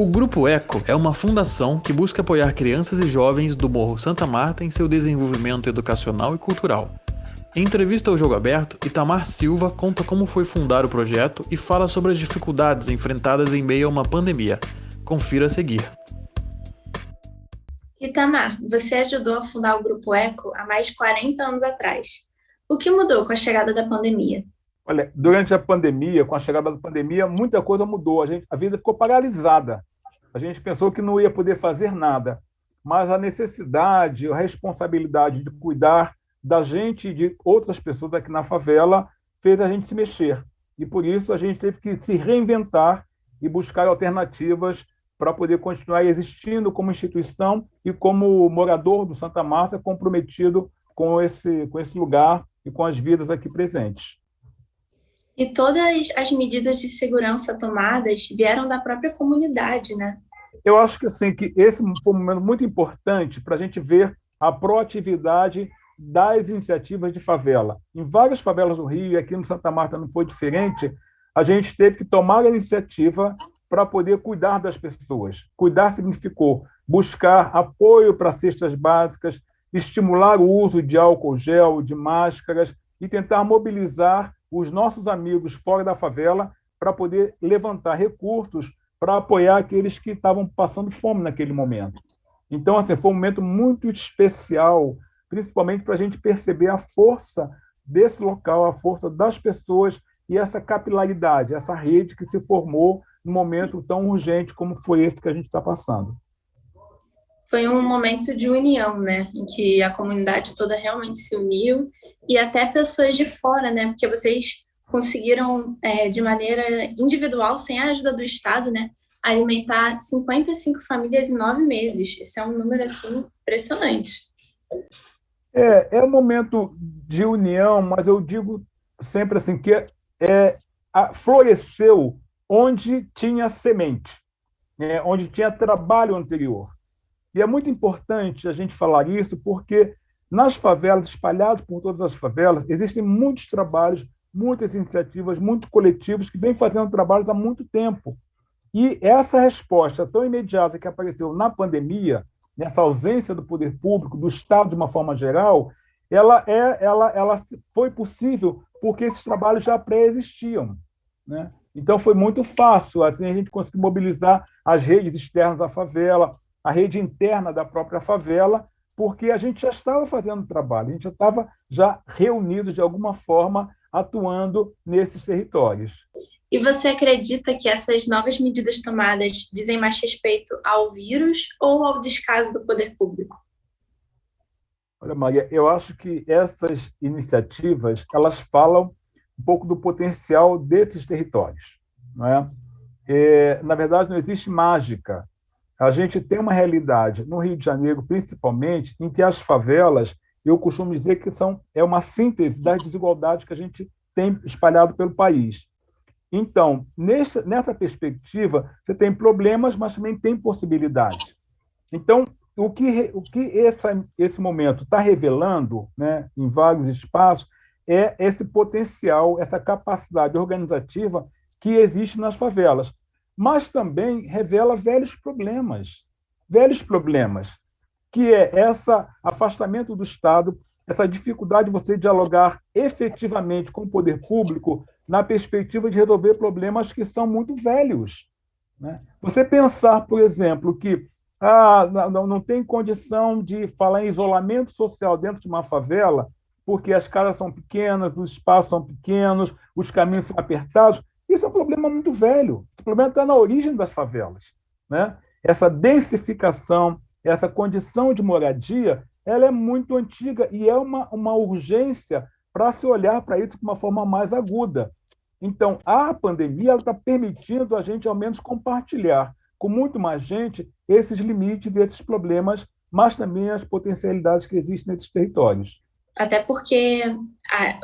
O Grupo ECO é uma fundação que busca apoiar crianças e jovens do Morro Santa Marta em seu desenvolvimento educacional e cultural. Em entrevista ao Jogo Aberto, Itamar Silva conta como foi fundar o projeto e fala sobre as dificuldades enfrentadas em meio a uma pandemia. Confira a seguir. Itamar, você ajudou a fundar o Grupo ECO há mais de 40 anos atrás. O que mudou com a chegada da pandemia? Olha, durante a pandemia, com a chegada da pandemia, muita coisa mudou. A vida ficou paralisada. A gente pensou que não ia poder fazer nada, mas a necessidade, a responsabilidade de cuidar da gente e de outras pessoas aqui na favela fez a gente se mexer. E por isso a gente teve que se reinventar e buscar alternativas para poder continuar existindo como instituição e como morador do Santa Marta comprometido com esse lugar e com as vidas aqui presentes. E todas as medidas de segurança tomadas vieram da própria comunidade, né? Eu acho que, assim, que esse foi um momento muito importante para a gente ver a proatividade das iniciativas de favela. Em várias favelas do Rio, e aqui no Santa Marta não foi diferente, a gente teve que tomar a iniciativa para poder cuidar das pessoas. Cuidar significou buscar apoio para cestas básicas, estimular o uso de álcool gel, de máscaras e tentar mobilizar os nossos amigos fora da favela para poder levantar recursos para apoiar aqueles que estavam passando fome naquele momento. Então, assim, foi um momento muito especial, principalmente para a gente perceber a força desse local, a força das pessoas e essa capilaridade, essa rede que se formou num momento tão urgente como foi esse que a gente está passando. Foi um momento de união, né? Em que a comunidade toda realmente se uniu e até pessoas de fora, né? Porque vocês conseguiram, de maneira individual, sem a ajuda do Estado, né? Alimentar 55 famílias em 9 meses. Isso é um número, assim, impressionante. É um momento de união, mas eu digo sempre assim que floresceu onde tinha semente, né? Onde tinha trabalho anterior. E é muito importante a gente falar isso porque nas favelas, espalhadas por todas as favelas, existem muitos trabalhos, muitas iniciativas, muitos coletivos que vêm fazendo trabalhos há muito tempo. E essa resposta tão imediata que apareceu na pandemia, nessa ausência do poder público, do Estado de uma forma geral, ela foi possível porque esses trabalhos já pré-existiam, né? Então, foi muito fácil assim, a gente conseguir mobilizar as redes externas da favela, a rede interna da própria favela, porque a gente já estava fazendo trabalho, a gente já estava reunido de alguma forma, atuando nesses territórios. E você acredita que essas novas medidas tomadas dizem mais respeito ao vírus ou ao descaso do poder público? Olha, Maria, eu acho que essas iniciativas elas falam um pouco do potencial desses territórios, não é? Na verdade, não existe mágica. A gente tem uma realidade, no Rio de Janeiro, principalmente, em que as favelas, eu costumo dizer que é uma síntese das desigualdades que a gente tem espalhado pelo país. Então, nessa perspectiva, você tem problemas, mas também tem possibilidades. Então, o que esse momento está revelando, né, em vários espaços, é esse potencial, essa capacidade organizativa que existe nas favelas. Mas também revela velhos problemas, que é esse afastamento do Estado, essa dificuldade de você dialogar efetivamente com o poder público na perspectiva de resolver problemas que são muito velhos, né? Você pensar, por exemplo, que não tem condição de falar em isolamento social dentro de uma favela, porque as casas são pequenas, os espaços são pequenos, os caminhos são apertados. Isso é um problema muito velho. Esse problema está na origem das favelas, né? Essa densificação, essa condição de moradia, ela é muito antiga e é uma urgência para se olhar para isso de uma forma mais aguda. Então, a pandemia está permitindo a gente, ao menos, compartilhar com muito mais gente esses limites, esses problemas, mas também as potencialidades que existem nesses territórios. Até porque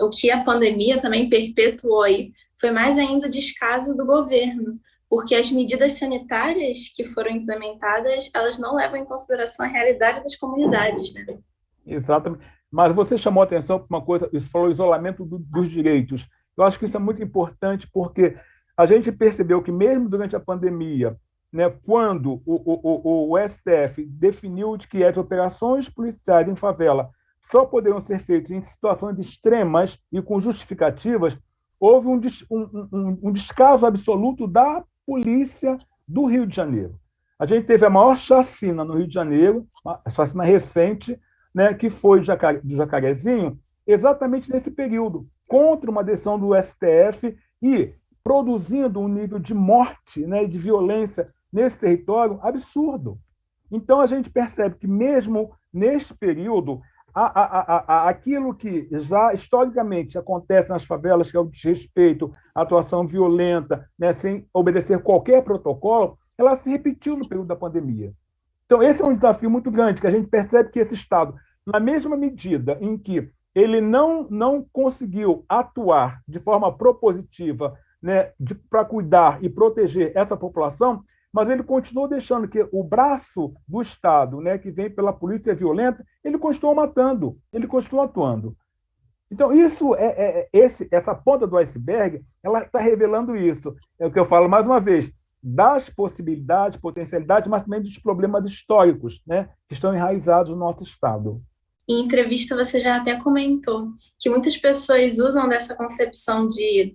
o que a pandemia também perpetuou aí foi mais ainda o descaso do governo, porque as medidas sanitárias que foram implementadas, elas não levam em consideração a realidade das comunidades, né? Exatamente. Mas você chamou a atenção para uma coisa, isso falou isolamento dos direitos. Eu acho que isso é muito importante porque a gente percebeu que mesmo durante a pandemia, né, quando o STF definiu de que as operações policiais em favela só poderiam ser feitas em situações extremas e com justificativas, houve um descaso absoluto da polícia do Rio de Janeiro. A gente teve a maior chacina no Rio de Janeiro, uma chacina recente, né, que foi do Jacarezinho, exatamente nesse período, contra uma decisão do STF e produzindo um nível de morte, né, de violência nesse território absurdo. Então, a gente percebe que, mesmo neste período, aquilo que já historicamente acontece nas favelas, que é o desrespeito, a atuação violenta, né, sem obedecer qualquer protocolo, ela se repetiu no período da pandemia. Então, esse é um desafio muito grande, que a gente percebe que esse Estado, na mesma medida em que ele não conseguiu atuar de forma propositiva, né, para cuidar e proteger essa população, mas ele continuou deixando que o braço do Estado, né, que vem pela polícia violenta, ele continua matando, ele continua atuando. Então, essa ponta do iceberg, ela está revelando isso. É o que eu falo mais uma vez, das possibilidades, potencialidades, mas também dos problemas históricos, né, que estão enraizados no nosso Estado. Em entrevista, você já até comentou que muitas pessoas usam dessa concepção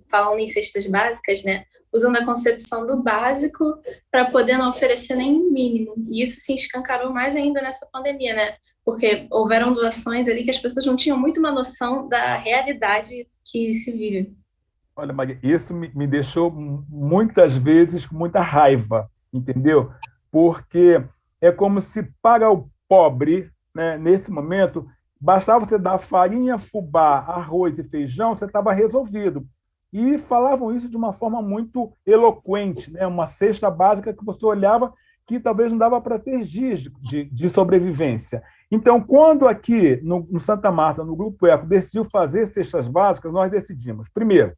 falando em cestas básicas, né? Usam da concepção do básico para poder não oferecer nem o mínimo. E isso se escancarou mais ainda nessa pandemia, né? Porque houveram doações ali que as pessoas não tinham muito uma noção da realidade que se vive. Olha, Maria, isso me deixou muitas vezes com muita raiva, entendeu? Porque é como se para o pobre, né, nesse momento, bastava você dar farinha, fubá, arroz e feijão, você estava resolvido. E falavam isso de uma forma muito eloquente, né? Uma cesta básica que você olhava que talvez não dava para 3 dias de sobrevivência. Então, quando aqui no Santa Marta, no Grupo Eco, decidiu fazer cestas básicas, nós decidimos, primeiro,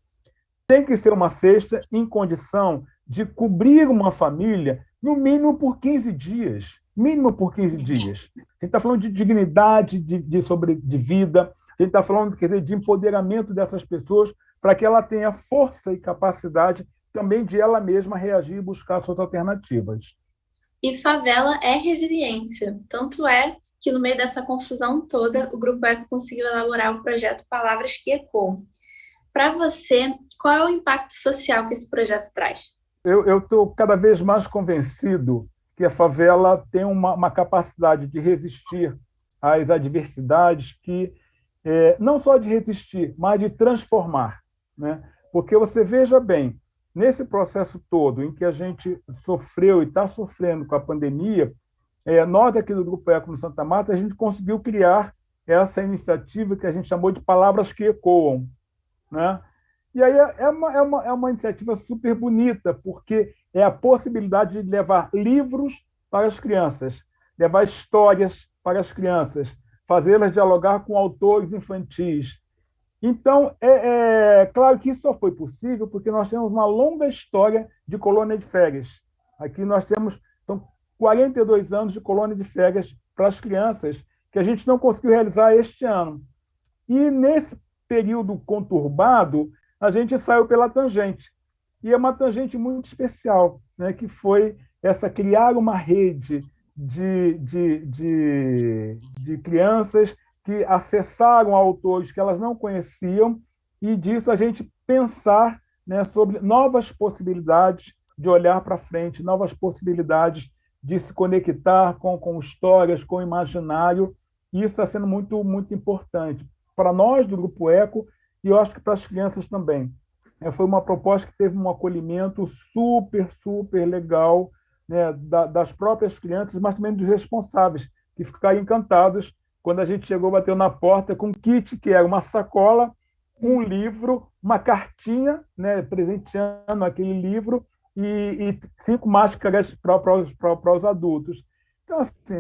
tem que ser uma cesta em condição de cobrir uma família no mínimo por 15 dias. Mínimo por 15 dias. A gente está falando de dignidade, de vida, a gente está falando, quer dizer, de empoderamento dessas pessoas para que ela tenha força e capacidade também de ela mesma reagir e buscar suas alternativas. E favela é resiliência. Tanto é que, no meio dessa confusão toda, o Grupo Eco conseguiu elaborar o projeto Palavras que Ecoam. Para você, qual é o impacto social que esse projeto traz? Eu estou cada vez mais convencido que a favela tem uma capacidade de resistir às adversidades, não só de resistir, mas de transformar, né? Porque você veja bem, nesse processo todo em que a gente sofreu e está sofrendo com a pandemia, nós aqui do Grupo Eco no Santa Marta, a gente conseguiu criar essa iniciativa que a gente chamou de Palavras que Ecoam, né? E aí é uma iniciativa super bonita, porque é a possibilidade de levar livros para as crianças, levar histórias para as crianças, fazê-las dialogar com autores infantis. Então, claro que isso só foi possível porque nós temos uma longa história de colônia de férias. Aqui nós temos 42 anos de colônia de férias para as crianças, que a gente não conseguiu realizar este ano. E nesse período conturbado, a gente saiu pela tangente. E é uma tangente muito especial, né, que foi criar uma rede de crianças que acessaram autores que elas não conheciam, e disso a gente pensar, né, sobre novas possibilidades de olhar para frente, novas possibilidades de se conectar com histórias, com o imaginário. E isso está sendo muito, muito importante para nós do Grupo Eco, e eu acho que para as crianças também. Foi uma proposta que teve um acolhimento super, super legal, né, das próprias crianças, mas também dos responsáveis, que ficaram encantados quando a gente chegou, bateu na porta com um kit, que era uma sacola, um livro, uma cartinha, né, presenteando aquele livro, e 5 máscaras para os adultos. Então, assim,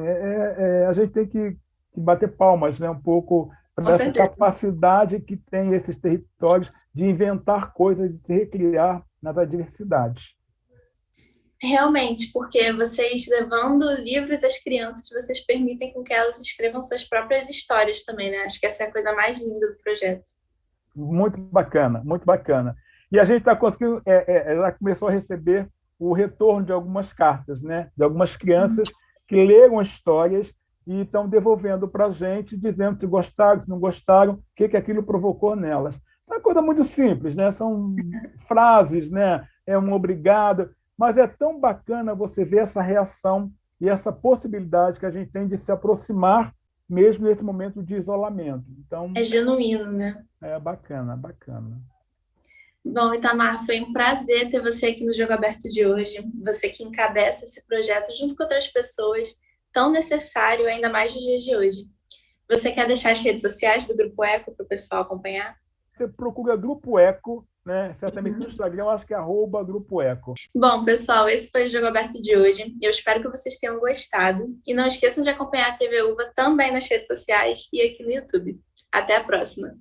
a gente tem que bater palmas, né, um pouco dessa capacidade que tem esses territórios de inventar coisas, de se recriar nas adversidades. Realmente, porque vocês, levando livros às crianças, vocês permitem com que elas escrevam suas próprias histórias também, né? Acho que essa é a coisa mais linda do projeto. Muito bacana, muito bacana. E a gente está conseguindo, ela começou a receber o retorno de algumas cartas, né? De algumas crianças que leram histórias e estão devolvendo para a gente, dizendo se gostaram, se não gostaram, o que aquilo provocou nelas. Isso é uma coisa muito simples, né? São frases, né? É um obrigado, mas é tão bacana você ver essa reação e essa possibilidade que a gente tem de se aproximar mesmo nesse momento de isolamento. Então, É genuíno, né? é bacana, bacana. Bom, Itamar, foi um prazer ter você aqui no Jogo Aberto de hoje. Você que encabeça esse projeto junto com outras pessoas, tão necessário, ainda mais nos dias de hoje. Você quer deixar as redes sociais do Grupo Eco para o pessoal acompanhar? Você procura Grupo Eco, né? Certamente no Instagram, eu acho que é @Grupo Eco. Bom, pessoal, esse foi o Jogo Aberto de hoje. Eu espero que vocês tenham gostado. E não esqueçam de acompanhar a TV Uva também nas redes sociais e aqui no YouTube. Até a próxima!